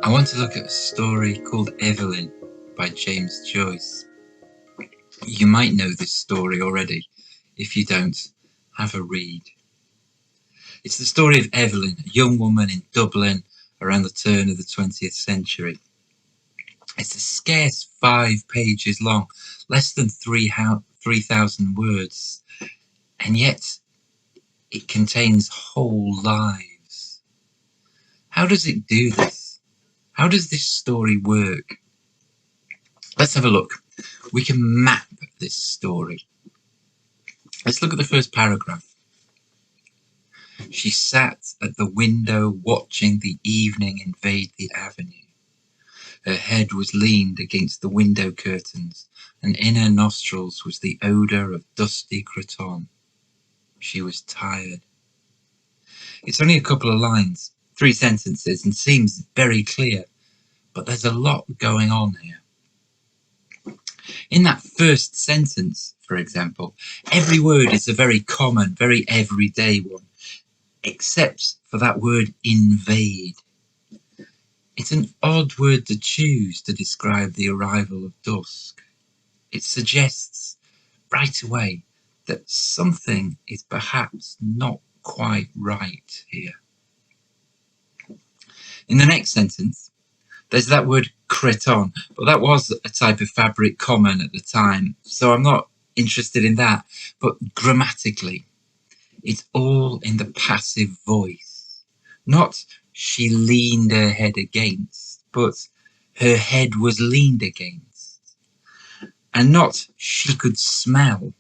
I want to look at a story called Evelyn by James Joyce. You might know this story already. If you don't, have a read. It's the story of Evelyn, a young woman in Dublin around the turn of the 20th century. It's a scarce 5 pages long, less than 3,000 words, and yet it contains whole lives. How does it do this? How does this story work? Let's have a look. We can map this story. Let's look at the first paragraph. She sat at the window watching the evening invade the avenue. Her head was leaned against the window curtains, and in her nostrils was the odour of dusty cretonne. She was tired. It's only a couple of lines, 3 sentences, and seems very clear, but there's a lot going on here. In that first sentence, for example, every word is a very common, very everyday one, except for that word invade. It's an odd word to choose to describe the arrival of dusk. It suggests right away that something is perhaps not quite right here. In the next sentence, there's that word cretonne, but that was a type of fabric common at the time, so I'm not interested in that. But grammatically, it's all in the passive voice. Not she leaned her head against, but her head was leaned against. And not she could smell,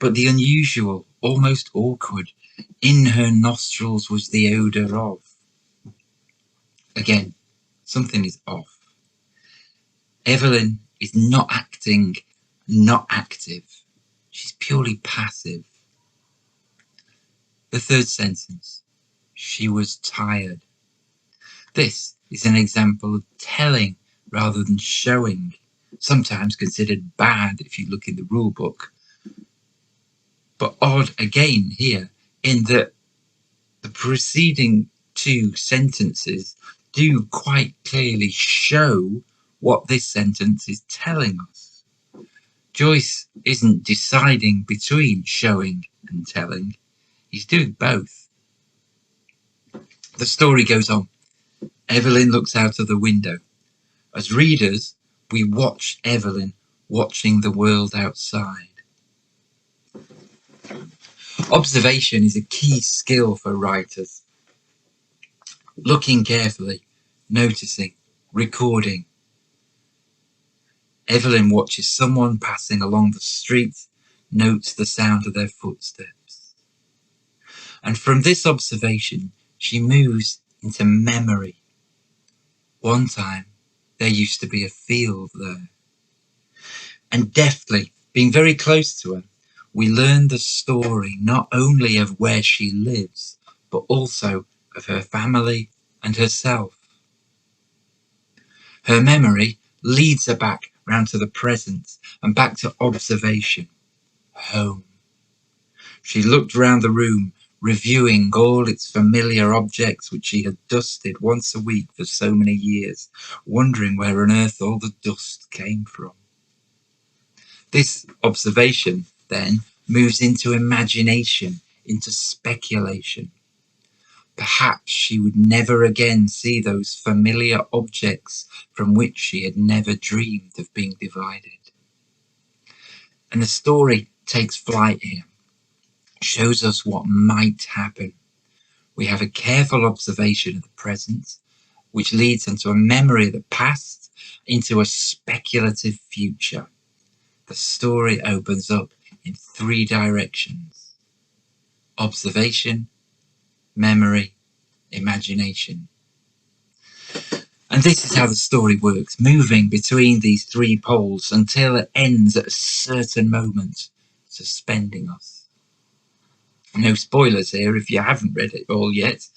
but the unusual, almost awkward, in her nostrils was the odour of. Again, something is off. Evelyn is not acting, not active. She's purely passive. The third sentence, she was tired. This is an example of telling rather than showing, sometimes considered bad if you look in the rule book. But odd again here in that the preceding 2 sentences do quite clearly show what this sentence is telling us. Joyce isn't deciding between showing and telling. He's doing both. The story goes on. Evelyn looks out of the window. As readers, we watch Evelyn watching the world outside. Observation is a key skill for writers. Looking carefully, noticing, recording. Evelyn watches someone passing along the street, notes the sound of their footsteps. And from this observation, she moves into memory. One time, there used to be a field there. And deftly, being very close to her, we learn the story not only of where she lives, but also of her family and herself. Her memory leads her back round to the present and back to observation, home. She looked round the room, reviewing all its familiar objects which she had dusted once a week for so many years, wondering where on earth all the dust came from. This observation, then, moves into imagination, into speculation. Perhaps she would never again see those familiar objects from which she had never dreamed of being divided. And the story takes flight here, shows us what might happen. We have a careful observation of the present, which leads into a memory of the past, into a speculative future. The story opens up in 3 directions: observation, memory, imagination. And this is how the story works, moving between these 3 poles until it ends at a certain moment, suspending us. No spoilers here if you haven't read it all yet,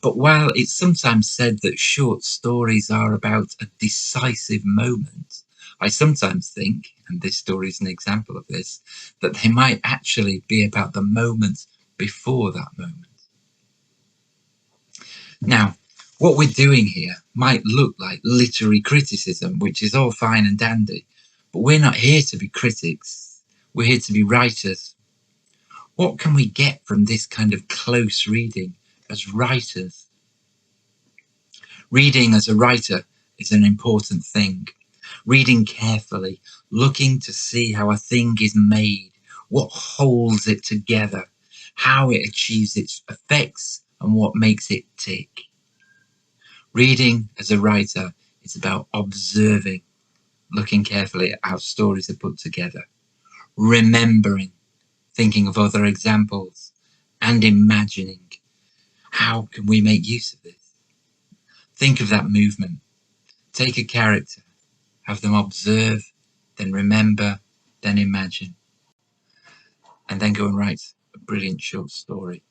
but while it's sometimes said that short stories are about a decisive moment, I sometimes think, and this story is an example of this, that they might actually be about the moment before that moment. Now, What we're doing here might look like literary criticism, which is all fine and dandy, but we're not here to be critics. We're here to be writers. What can we get from this kind of close reading as writers? Reading as a writer is an important thing. Reading carefully, looking to see how a thing is made, what holds it together, how it achieves its effects, and what makes it tick. Reading as a writer is about observing, looking carefully at how stories are put together, remembering, thinking of other examples, and imagining. How can we make use of this? Think of that movement. Take a character, have them observe, then remember, then imagine, and then go and write a brilliant short story.